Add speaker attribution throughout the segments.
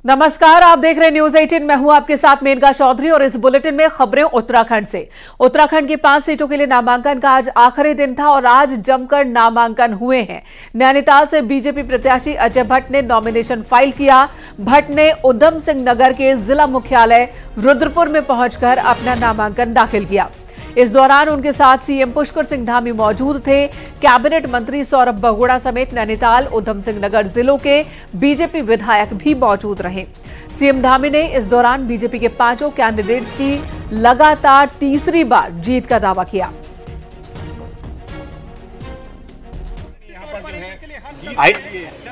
Speaker 1: नमस्कार, आप देख रहे हैं न्यूज 18। मैं हूं आपके साथ मेनका चौधरी और इस बुलेटिन में खबरें उत्तराखंड से। उत्तराखंड की 5 सीटों के लिए नामांकन का आज आखिरी दिन था और आज जमकर नामांकन हुए हैं। नैनीताल से बीजेपी प्रत्याशी अजय भट्ट ने नॉमिनेशन फाइल किया। भट्ट ने उधम सिंह नगर के जिला मुख्यालय रुद्रपुर में पहुंचकर अपना नामांकन दाखिल किया। इस दौरान उनके साथ सीएम पुष्कर सिंह धामी मौजूद थे। कैबिनेट मंत्री सौरभ बगुड़ा समेत नैनीताल, उधम सिंह नगर जिलों के बीजेपी विधायक भी मौजूद रहे। सीएम धामी ने इस दौरान बीजेपी के 5 कैंडिडेट्स की लगातार तीसरी बार जीत का दावा किया।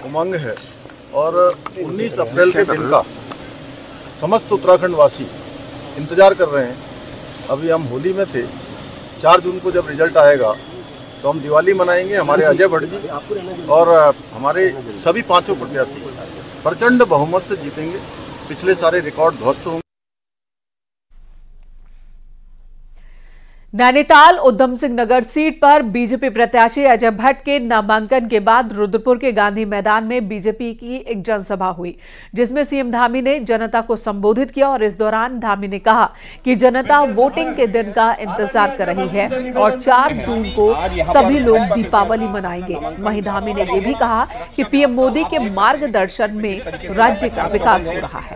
Speaker 2: उमंग है और 19 अप्रैल के दिन का समस्त उत्तराखंड वासी इंतजार कर रहे हैं। अभी हम होली में थे, 4 जून को जब रिजल्ट आएगा तो हम दिवाली मनाएंगे। हमारे अजय भट्ट जी और हमारे सभी 5 प्रत्याशी प्रचंड बहुमत से जीतेंगे। पिछले सारे रिकॉर्ड ध्वस्त होंगे।
Speaker 1: नैनीताल उधम सिंह नगर सीट पर बीजेपी प्रत्याशी अजय भट्ट के नामांकन के बाद रुद्रपुर के गांधी मैदान में बीजेपी की एक जनसभा हुई, जिसमें सीएम धामी ने जनता को संबोधित किया। और इस दौरान धामी ने कहा कि जनता वोटिंग के दिन का इंतजार कर रही है और 4 जून को सभी लोग दीपावली मनाएंगे। वहीं धामी ने यह भी कहा कि पीएम मोदी के मार्गदर्शन में राज्य का विकास हो रहा है।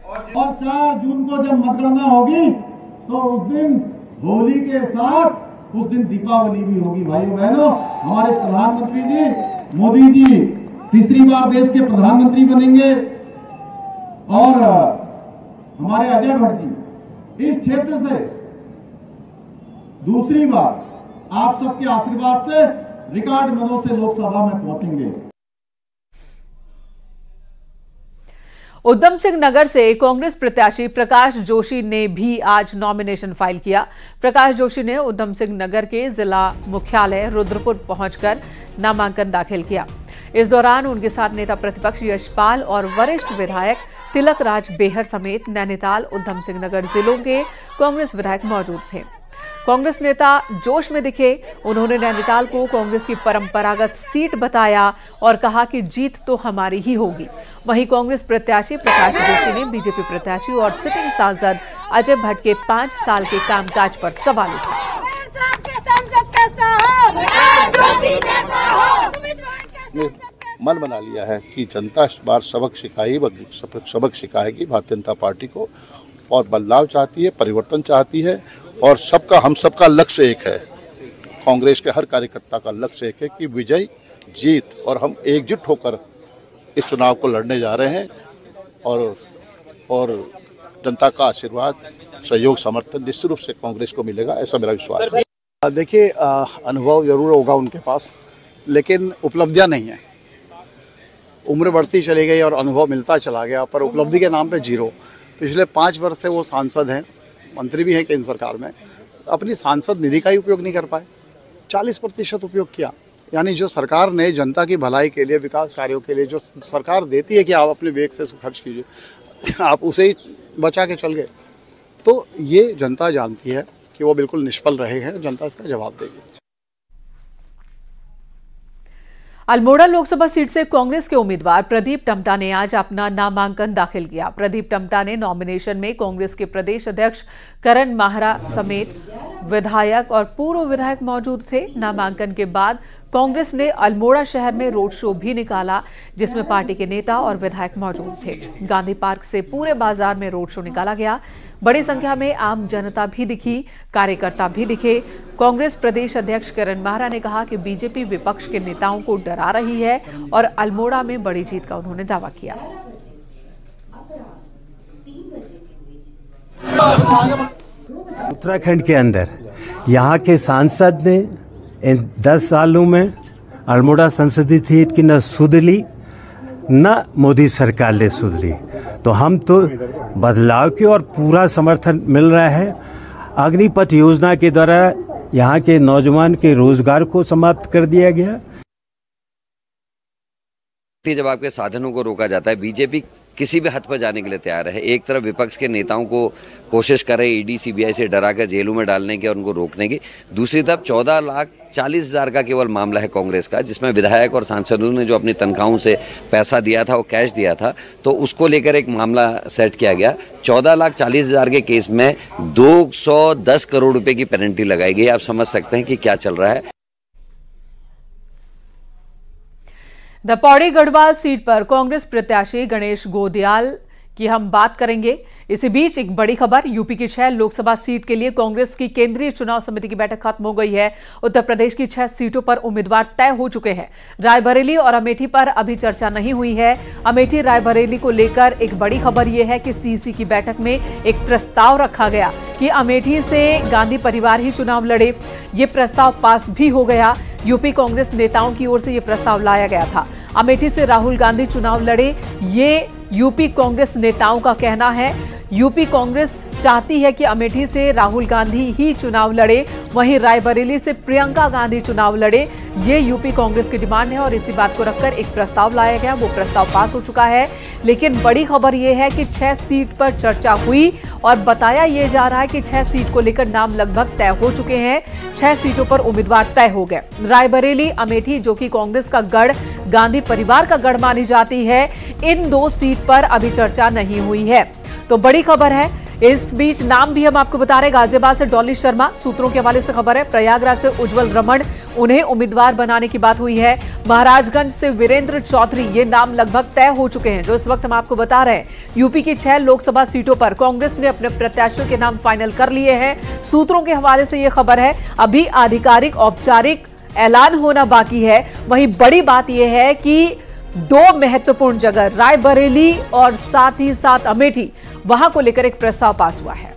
Speaker 3: और 4 जून को जब मतगणना होगी तो उस दिन होली के साथ उस दिन दीपावली भी होगी। भाइयों बहनों, हमारे प्रधानमंत्री जी मोदी जी तीसरी बार देश के प्रधानमंत्री बनेंगे और हमारे अजय भट्ट जी इस क्षेत्र से दूसरी बार आप सबके आशीर्वाद से रिकॉर्ड मतों से लोकसभा में पहुंचेंगे।
Speaker 1: उधम सिंह नगर से कांग्रेस प्रत्याशी प्रकाश जोशी ने भी आज नॉमिनेशन फाइल किया। प्रकाश जोशी ने उधम सिंह नगर के जिला मुख्यालय रुद्रपुर पहुंचकर नामांकन दाखिल किया। इस दौरान उनके साथ नेता प्रतिपक्ष यशपाल और वरिष्ठ विधायक तिलक राज बेहर समेत नैनीताल, उधम सिंह नगर जिलों के कांग्रेस विधायक मौजूद थे। कांग्रेस नेता जोश में दिखे। उन्होंने नैनीताल को कांग्रेस की परंपरागत सीट बताया और कहा कि जीत तो हमारी ही होगी। वहीं कांग्रेस प्रत्याशी प्रकाश जोशी ने बीजेपी प्रत्याशी और सिटिंग सांसद अजय भट्ट के 5 साल के कामकाज पर सवाल उठाया।
Speaker 2: मन बना लिया है कि जनता इस बार सबक सिखाएगी भारतीय जनता पार्टी को और बदलाव चाहती है, परिवर्तन चाहती है और हम सबका लक्ष्य एक है। कांग्रेस के हर कार्यकर्ता का लक्ष्य एक है कि विजय, जीत, और हम एकजुट होकर इस चुनाव को लड़ने जा रहे हैं और जनता का आशीर्वाद, सहयोग, समर्थन निश्चित रूप से कांग्रेस को मिलेगा, ऐसा मेरा विश्वास है।
Speaker 4: देखिए, अनुभव जरूर होगा उनके पास, लेकिन उपलब्धियां नहीं है। उम्र बढ़ती चली गई और अनुभव मिलता चला गया, पर उपलब्धि के नाम पे जीरो। पिछले 5 वर्ष से वो सांसद हैं, मंत्री भी हैं केंद्र सरकार में, अपनी सांसद निधि का ही उपयोग नहीं कर पाए। 40% उपयोग किया। यानी जो सरकार ने जनता की भलाई के लिए, विकास कार्यों के लिए जो सरकार देती है कि आप अपने वेग से खर्च कीजिए, आप उसे ही बचा के चल गए। तो ये जनता जानती है कि वो बिल्कुल निष्फल रहे हैं। जनता इसका जवाब देगी।
Speaker 1: अल्मोड़ा लोकसभा सीट से कांग्रेस के उम्मीदवार प्रदीप टम्टा ने आज अपना नामांकन दाखिल किया। प्रदीप टम्टा ने नॉमिनेशन में कांग्रेस के प्रदेश अध्यक्ष करण माहरा समेत विधायक और पूर्व विधायक मौजूद थे। नामांकन के बाद कांग्रेस ने अल्मोड़ा शहर में रोड शो भी निकाला, जिसमें पार्टी के नेता और विधायक मौजूद थे। गांधी पार्क से पूरे बाजार में रोड शो निकाला गया। बड़ी संख्या में आम जनता भी दिखी, कार्यकर्ता भी दिखे। कांग्रेस प्रदेश अध्यक्ष करण माहरा ने कहा कि बीजेपी विपक्ष के नेताओं को डरा रही है और अल्मोड़ा में बड़ी जीत का उन्होंने दावा किया।
Speaker 5: उत्तराखंड के अंदर यहाँ के सांसद ने इन 10 सालों में अल्मोड़ा संसदीय सीट की न सुध ली, न मोदी सरकार ने सुध ली। तो हम तो बदलाव की और पूरा समर्थन मिल रहा है। अग्निपथ योजना के द्वारा यहाँ के नौजवान के रोजगार को समाप्त कर दिया गया।
Speaker 6: जब आपके साधनों को रोका जाता है, बीजेपी किसी भी हद पर जाने के लिए तैयार है। एक तरफ विपक्ष के नेताओं को कोशिश कर रहे ईडी सीबीआई से डरा कर जेलों में डालने की और उनको रोकने की, दूसरी तरफ 14,40,000 का केवल मामला है कांग्रेस का, जिसमें विधायक और सांसदों ने जो अपनी तनख्वाहों से पैसा दिया था, वो कैश दिया था, तो उसको लेकर एक मामला सेट किया गया। 14,40,000 के केस में 210 करोड़ रुपए की पेनल्टी लगाई गई। आप समझ सकते हैं कि क्या चल रहा है।
Speaker 1: द पौड़ी गढ़वाल सीट पर कांग्रेस प्रत्याशी गणेश गोदियाल की हम बात करेंगे। इसी बीच एक बड़ी खबर, यूपी की 6 लोकसभा सीट के लिए कांग्रेस की केंद्रीय चुनाव समिति की बैठक खत्म हो गई है। उत्तर प्रदेश की 6 सीटों पर उम्मीदवार तय हो चुके हैं। रायबरेली और अमेठी पर अभी चर्चा नहीं हुई है। अमेठी रायबरेली को लेकर एक बड़ी खबर यह है कि सीसी की बैठक में एक प्रस्ताव रखा गया कि अमेठी से गांधी परिवार ही चुनाव लड़े। ये प्रस्ताव पास भी हो गया। यूपी कांग्रेस नेताओं की ओर से यह प्रस्ताव लाया गया था। अमेठी से राहुल गांधी चुनाव लड़े, ये यूपी कांग्रेस नेताओं का कहना है। यूपी कांग्रेस चाहती है कि अमेठी से राहुल गांधी ही चुनाव लड़े, वहीं रायबरेली से प्रियंका गांधी चुनाव लड़े। ये यूपी कांग्रेस की डिमांड है और इसी बात को रखकर एक प्रस्ताव लाया गया। वो प्रस्ताव पास हो चुका है। लेकिन बड़ी खबर यह है कि 6 सीट पर चर्चा हुई और बताया यह जा रहा है कि 6 सीट को लेकर नाम लगभग तय हो चुके हैं। 6 सीटों पर उम्मीदवार तय हो गए। रायबरेली, अमेठी, जो कि कांग्रेस का गढ़, गांधी परिवार का गढ़ मानी जाती है, इन 2 सीट पर अभी चर्चा नहीं हुई है। तो बड़ी खबर है। इस बीच नाम भी हम आपको बता रहे हैं। गाजियाबाद से डॉली शर्मा, सूत्रों के हवाले से खबर है। प्रयागराज से उज्जवल रमण, उन्हें उम्मीदवार बनाने की बात हुई है। महाराजगंज से वीरेंद्र चौधरी, ये नाम लगभग तय हो चुके हैं। जो इस वक्त हम आपको बता रहे हैं, यूपी की 6 लोकसभा सीटों पर कांग्रेस ने अपने प्रत्याशियों के नाम फाइनल कर लिए हैं। सूत्रों के हवाले से यह खबर है। अभी आधिकारिक औपचारिक ऐलान होना बाकी है। वहीं बड़ी बात यह है कि 2 महत्वपूर्ण जगह, रायबरेली और साथ ही साथ अमेठी, वहां को लेकर एक प्रस्ताव पास हुआ है।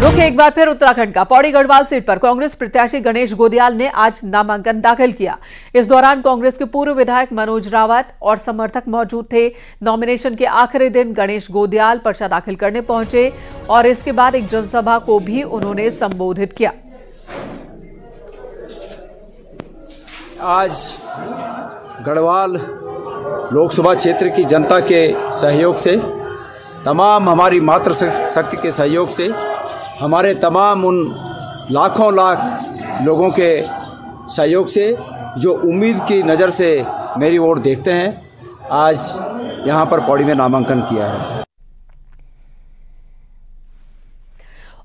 Speaker 1: रुक एक बार फिर उत्तराखंड का। पौड़ी गढ़वाल सीट पर कांग्रेस प्रत्याशी गणेश गोदियाल ने आज नामांकन दाखिल किया। इस दौरान कांग्रेस के पूर्व विधायक मनोज रावत और समर्थक मौजूद थे। नॉमिनेशन के आखिरी दिन गणेश गोदियाल पर्चा दाखिल करने पहुंचे और इसके बाद एक जनसभा को भी उन्होंने संबोधित किया।
Speaker 7: आज गढ़वाल लोकसभा क्षेत्र की जनता के सहयोग से, तमाम हमारी मातृशक्ति के सहयोग से, हमारे तमाम उन लाखों लाख लोगों के सहयोग से जो उम्मीद की नज़र से मेरी ओर देखते हैं, आज यहाँ पर पौड़ी में नामांकन किया है।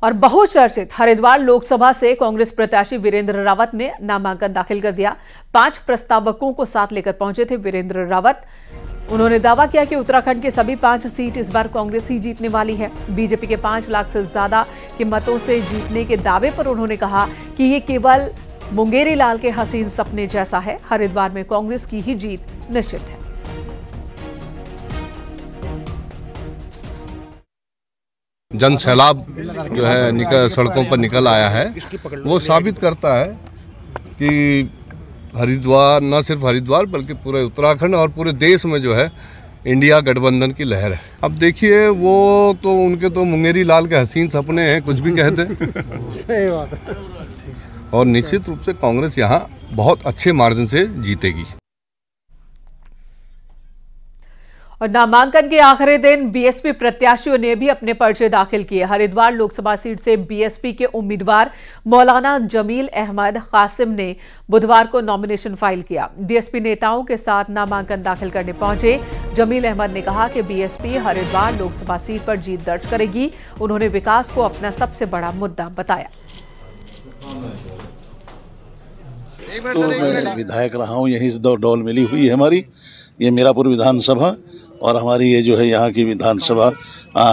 Speaker 1: और बहुचर्चित हरिद्वार लोकसभा से कांग्रेस प्रत्याशी वीरेंद्र रावत ने नामांकन दाखिल कर दिया। 5 प्रस्तावकों को साथ लेकर पहुंचे थे वीरेंद्र रावत। उन्होंने दावा किया कि उत्तराखंड के सभी 5 सीट इस बार कांग्रेस ही जीतने वाली है। बीजेपी के 5 लाख से ज्यादा के मतों से जीतने के दावे पर उन्होंने कहा कि ये केवल मुंगेरी लाल के हसीन सपने जैसा है। हरिद्वार में कांग्रेस की ही जीत निश्चित है।
Speaker 8: जन सैलाब जो है सड़कों पर निकल आया है, वो साबित करता है कि हरिद्वार, न सिर्फ हरिद्वार बल्कि पूरे उत्तराखंड और पूरे देश में जो है इंडिया गठबंधन की लहर है। अब देखिए, वो तो उनके तो मुंगेरी लाल के हसीन सपने हैं, कुछ भी कहते हैं। सही बात है। और निश्चित रूप से कांग्रेस यहाँ बहुत अच्छे मार्जिन से जीतेगी।
Speaker 1: और नामांकन के आखिरी दिन बीएसपी प्रत्याशियों ने भी अपने पर्चे दाखिल किए। हरिद्वार लोकसभा सीट से बीएसपी के उम्मीदवार मौलाना जमील अहमद कासिम ने बुधवार को नॉमिनेशन फाइल किया। बीएसपी नेताओं के साथ नामांकन दाखिल करने पहुंचे जमील अहमद ने कहा कि बीएसपी हरिद्वार लोकसभा सीट पर जीत दर्ज करेगी। उन्होंने विकास को अपना सबसे बड़ा मुद्दा बताया।
Speaker 2: तो मैं विधायक रहा हूँ, यहीं से डोल मिली हुई है हमारी। ये मीरापुर विधानसभा और हमारी ये जो है यहाँ की विधानसभा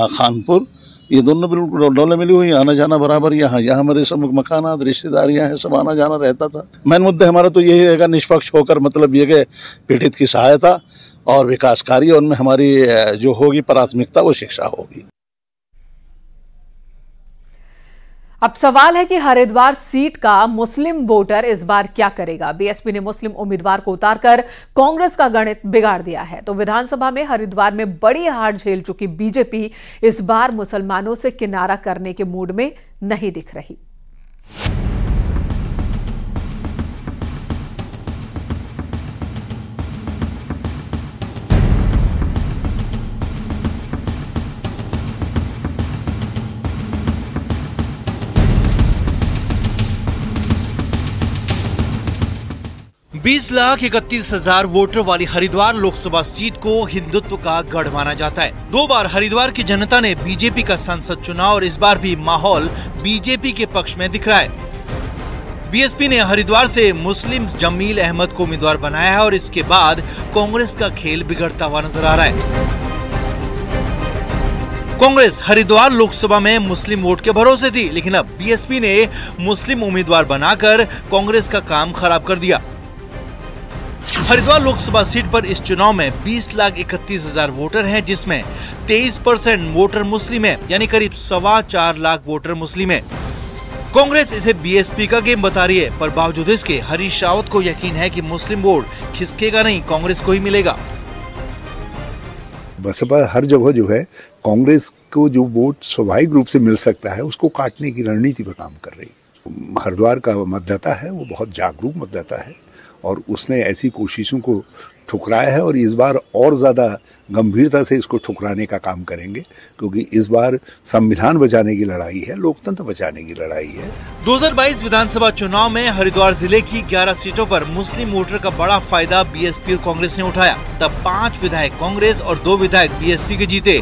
Speaker 2: खानपुर, ये दोनों बिल्कुल डोले मिली हुई, आना जाना बराबर। यहाँ हमारे सब मकानात, रिश्तेदारियाँ हैं, सब आना जाना रहता था। मेन मुद्दा हमारा तो यही रहेगा, निष्पक्ष होकर, मतलब ये कि पीड़ित की सहायता और विकास कार्य, उनमें हमारी जो होगी प्राथमिकता वो शिक्षा होगी।
Speaker 1: अब सवाल है कि हरिद्वार सीट का मुस्लिम वोटर इस बार क्या करेगा। बीएसपी ने मुस्लिम उम्मीदवार को उतारकर कांग्रेस का गणित बिगाड़ दिया है। तो विधानसभा में हरिद्वार में बड़ी हार झेल चुकी बीजेपी इस बार मुसलमानों से किनारा करने के मूड में नहीं दिख रही।
Speaker 9: 20,31,000 वोटर वाली हरिद्वार लोकसभा सीट को हिंदुत्व का गढ़ माना जाता है। 2 बार हरिद्वार की जनता ने बीजेपी का सांसद चुना और इस बार भी माहौल बीजेपी के पक्ष में दिख रहा है। बीएसपी ने हरिद्वार से मुस्लिम जमील अहमद को उम्मीदवार बनाया है और इसके बाद कांग्रेस का खेल बिगड़ता हुआ नजर आ रहा है। कांग्रेस हरिद्वार लोकसभा में मुस्लिम वोट के भरोसे थी, लेकिन अब बीएसपी ने मुस्लिम उम्मीदवार बनाकर कांग्रेस का काम खराब कर दिया। हरिद्वार लोकसभा सीट पर इस चुनाव में 20,31,000 वोटर हैं, जिसमें 23% वोटर मुस्लिम है, यानी करीब 4.25 लाख वोटर मुस्लिम है। कांग्रेस इसे बीएसपी का गेम बता रही है, पर बावजूद इसके हरीश रावत को यकीन है कि मुस्लिम वोट खिसकेगा नहीं, कांग्रेस को ही मिलेगा।
Speaker 10: बसपा हर जगह जो है कांग्रेस को जो वोट स्वाभाविक रूप से मिल सकता है उसको काटने की रणनीति पर काम कर रही। हरिद्वार का मतदाता है वो बहुत जागरूक मतदाता है और उसने ऐसी कोशिशों को ठुकराया है और इस बार और ज्यादा गंभीरता से इसको ठुकराने का काम करेंगे, क्योंकि इस बार संविधान बचाने की लड़ाई है, लोकतंत्र बचाने की लड़ाई है।
Speaker 9: 2022 विधानसभा चुनाव में हरिद्वार जिले की 11 सीटों पर मुस्लिम वोटर का बड़ा फायदा बीएसपी और कांग्रेस ने उठाया। तब 5 विधायक कांग्रेस और 2 विधायक बीएसपी के जीते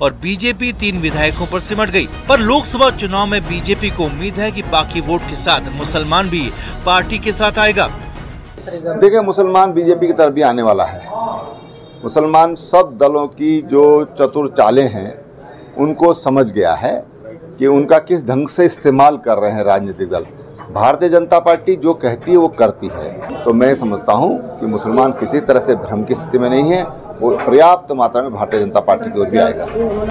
Speaker 9: और बीजेपी 3 विधायकों पर सिमट गई। पर लोकसभा चुनाव में बीजेपी को उम्मीद है कि बाकी वोट के साथ मुसलमान भी पार्टी के साथ आएगा।
Speaker 11: देखिए, मुसलमान बीजेपी की तरफ भी आने वाला है। मुसलमान सब दलों की जो चतुर चालें हैं उनको समझ गया है कि उनका किस ढंग से इस्तेमाल कर रहे हैं राजनीतिक दल। भारतीय जनता पार्टी जो कहती है वो करती है, तो मैं समझता हूं कि मुसलमान किसी तरह से भ्रम की स्थिति में नहीं है, वो पर्याप्त मात्रा में भारतीय जनता पार्टी की ओर भी आएगा।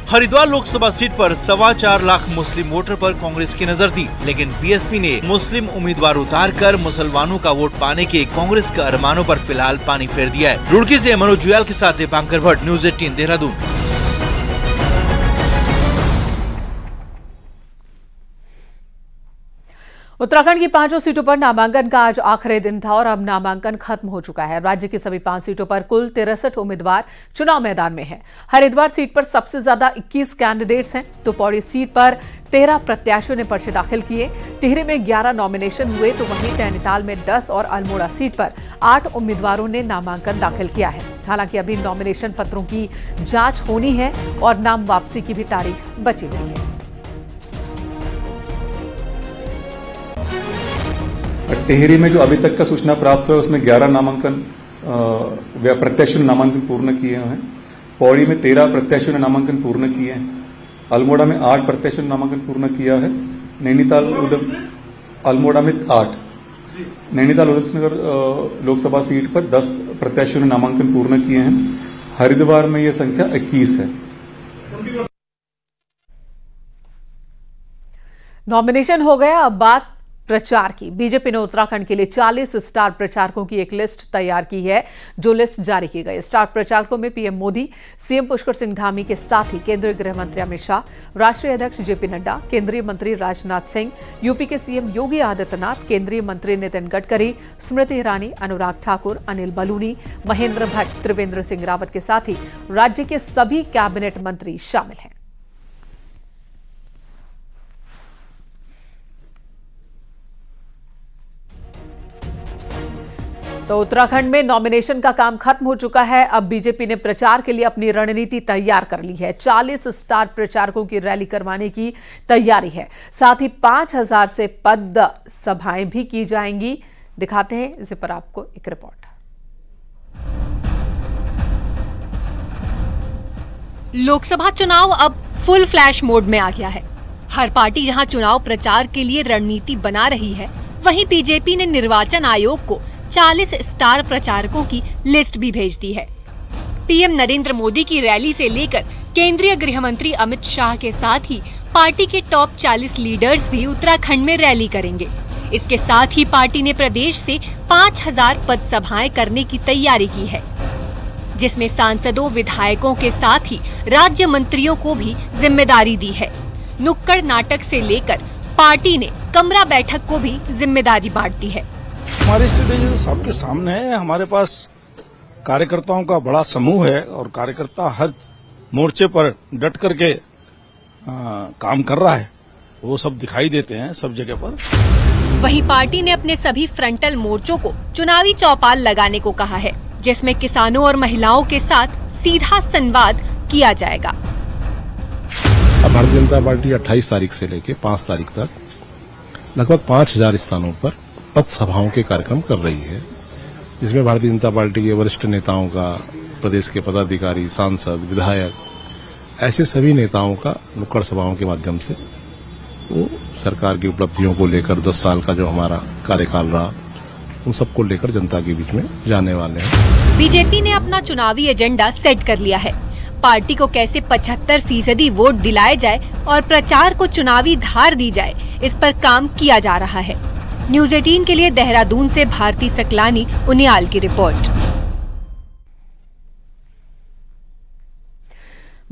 Speaker 9: हरिद्वार लोकसभा सीट पर 4.25 लाख मुस्लिम वोटर पर कांग्रेस की नजर थी, लेकिन बीएसपी ने मुस्लिम उम्मीदवार उतारकर मुसलमानों का वोट पाने के कांग्रेस के अरमानों पर फिलहाल पानी फेर दिया है। रुड़की से मनोज जुयाल के साथ दीपांकर भट्ट, न्यूज़ 18 देहरादून।
Speaker 1: उत्तराखंड की 5 सीटों पर नामांकन का आज आखिरी दिन था और अब नामांकन खत्म हो चुका है। राज्य की सभी 5 सीटों पर कुल 63 उम्मीदवार चुनाव मैदान में हैं। हरिद्वार सीट पर सबसे ज्यादा 21 कैंडिडेट्स हैं, तो पौड़ी सीट पर 13 प्रत्याशियों ने पर्चे दाखिल किए। टिहरी में 11 नॉमिनेशन हुए, तो वहीं नैनीताल में 10 और अल्मोड़ा सीट पर 8 उम्मीदवारों ने नामांकन दाखिल किया है। हालांकि अभी नॉमिनेशन पत्रों की जांच होनी है और नाम वापसी की भी तारीख बची हुई है।
Speaker 12: टिहरी में जो अभी तक का सूचना प्राप्त हुआ उसमें 11 नामांकन प्रत्याशियों ने नामांकन पूर्ण किए हैं। पौड़ी में 13 प्रत्याशियों ने नामांकन पूर्ण किए हैं। अल्मोड़ा में 8 प्रत्याशियों ने नामांकन पूर्ण किया है। नैनीताल अल्मोड़ा में 8, नैनीताल उधमसिंह नगर लोकसभा सीट पर 10 प्रत्याशियों ने नामांकन पूर्ण किए हैं। हरिद्वार में यह संख्या 21 है।
Speaker 1: नॉमिनेशन हो गया, अब बात प्रचार की। बीजेपी ने उत्तराखंड के लिए 40 स्टार प्रचारकों की एक लिस्ट तैयार की है, जो लिस्ट जारी की गई। स्टार प्रचारकों में पीएम मोदी, सीएम पुष्कर सिंह धामी के साथ ही केंद्रीय गृह मंत्री अमित शाह, राष्ट्रीय अध्यक्ष जेपी नड्डा, केंद्रीय मंत्री राजनाथ सिंह, यूपी के सीएम योगी आदित्यनाथ, केंद्रीय मंत्री नितिन गडकरी, स्मृति ईरानी, अनुराग ठाकुर, अनिल बलूनी, महेंद्र भट्ट, त्रिवेंद्र सिंह रावत के साथ ही राज्य के सभी कैबिनेट मंत्री शामिल हैं। तो उत्तराखंड में नॉमिनेशन का काम खत्म हो चुका है। अब बीजेपी ने प्रचार के लिए अपनी रणनीति तैयार कर ली है। 40 स्टार प्रचारकों की रैली करवाने की तैयारी है। साथ ही 5000 से पद सभाएं भी की जाएंगी। दिखाते हैं इस पर आपको एक रिपोर्ट।
Speaker 13: लोकसभा चुनाव अब फुल फ्लैश मोड में आ गया है। हर पार्टी जहां चुनाव प्रचार के लिए रणनीति बना रही है, वहीं बीजेपी ने निर्वाचन आयोग को 40 स्टार प्रचारकों की लिस्ट भी भेज दी है। पीएम नरेंद्र मोदी की रैली से लेकर केंद्रीय गृह मंत्री अमित शाह के साथ ही पार्टी के टॉप 40 लीडर्स भी उत्तराखंड में रैली करेंगे। इसके साथ ही पार्टी ने प्रदेश से 5000 पद सभाएं करने की तैयारी की है, जिसमें सांसदों, विधायकों के साथ ही राज्य मंत्रियों को भी जिम्मेदारी दी है। नुक्कड़ नाटक से लेकर पार्टी ने कमरा बैठक को भी जिम्मेदारी बांट दी है।
Speaker 14: हमारी स्ट्रेटेजी तो सबके सामने है। हमारे पास कार्यकर्ताओं का बड़ा समूह है और कार्यकर्ता हर मोर्चे पर डट करके काम कर रहा है। वो सब दिखाई देते हैं सब जगह पर।
Speaker 13: वहीं पार्टी ने अपने सभी फ्रंटल मोर्चों को चुनावी चौपाल लगाने को कहा है, जिसमें किसानों और महिलाओं के साथ सीधा संवाद किया जाएगा।
Speaker 15: अब भारतीय जनता पार्टी 28 तारीख से लेकर 5 तारीख तक लगभग 5000 स्थानों पर पथ सभाओं के कार्यक्रम कर रही है, जिसमें भारतीय जनता पार्टी के वरिष्ठ नेताओं का, प्रदेश के पदाधिकारी, सांसद, विधायक, ऐसे सभी नेताओं का नुक्कड़ सभाओं के माध्यम से वो सरकार की उपलब्धियों को लेकर 10 साल का जो हमारा कार्यकाल रहा, उन सबको लेकर जनता के बीच में जाने वाले हैं।
Speaker 13: बीजेपी ने अपना चुनावी एजेंडा सेट कर लिया है। पार्टी को कैसे 75% वोट दिलाए जाए और प्रचार को चुनावी धार दी जाए, इस पर काम किया जा रहा है। न्यूज़ 18 के लिए देहरादून से भारती सकलानी उनियाल की रिपोर्ट।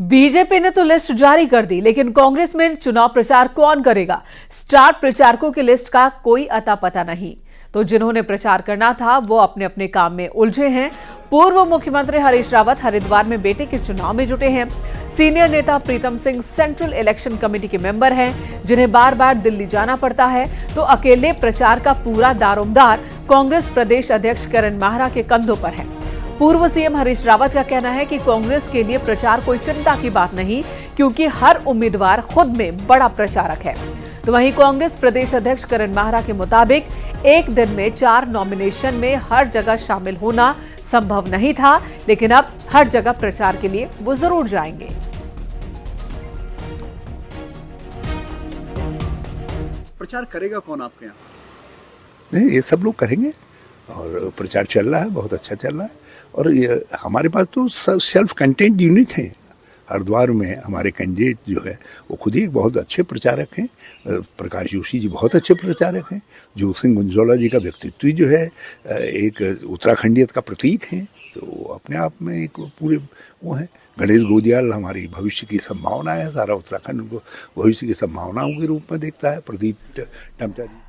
Speaker 1: बीजेपी ने तो लिस्ट जारी कर दी, लेकिन कांग्रेस में चुनाव प्रचार कौन करेगा? स्टार प्रचारकों की लिस्ट का कोई अता पता नहीं। तो जिन्होंने प्रचार करना था वो अपने अपने काम में उलझे हैं। पूर्व मुख्यमंत्री हरीश रावत हरिद्वार में बेटे के चुनाव में जुटे हैं। सीनियर नेता Pritam Singh central election committee के मेंबर हैं, जिन्हें बार बार दिल्ली जाना पड़ता है। तो अकेले प्रचार का पूरा दारोमदार कांग्रेस प्रदेश अध्यक्ष करण माहरा के कंधों पर है। पूर्व सीएम हरीश रावत का कहना है कि कांग्रेस के लिए प्रचार कोई चिंता की बात नहीं, क्योंकि हर उम्मीदवार खुद में बड़ा प्रचारक है। तो वहीं कांग्रेस प्रदेश अध्यक्ष करण माहरा के मुताबिक एक दिन में 4 नॉमिनेशन में हर जगह शामिल होना संभव नहीं था, लेकिन अब हर जगह प्रचार के लिए वो जरूर जाएंगे।
Speaker 4: प्रचार करेगा कौन आपके यहाँ?
Speaker 10: नहीं, ये सब लोग करेंगे और प्रचार चल रहा है, बहुत अच्छा चल रहा है। और ये हमारे पास तो सब सेल्फ कंटेंट यूनिट हैं। हरिद्वार में हमारे कैंडिडेट जो है वो खुद ही एक बहुत अच्छे प्रचारक हैं। प्रकाश जोशी जी बहुत अच्छे प्रचारक हैं। जोग सिंह गुंजौला जी का व्यक्तित्व जो है एक उत्तराखंडियत का प्रतीक है, तो अपने आप में एक पूरे वो है। गणेश गोदियाल हमारी भविष्य की संभावना है, सारा उत्तराखंड उनको भविष्य की संभावनाओं के रूप में देखता है। प्रदीप टमटा जी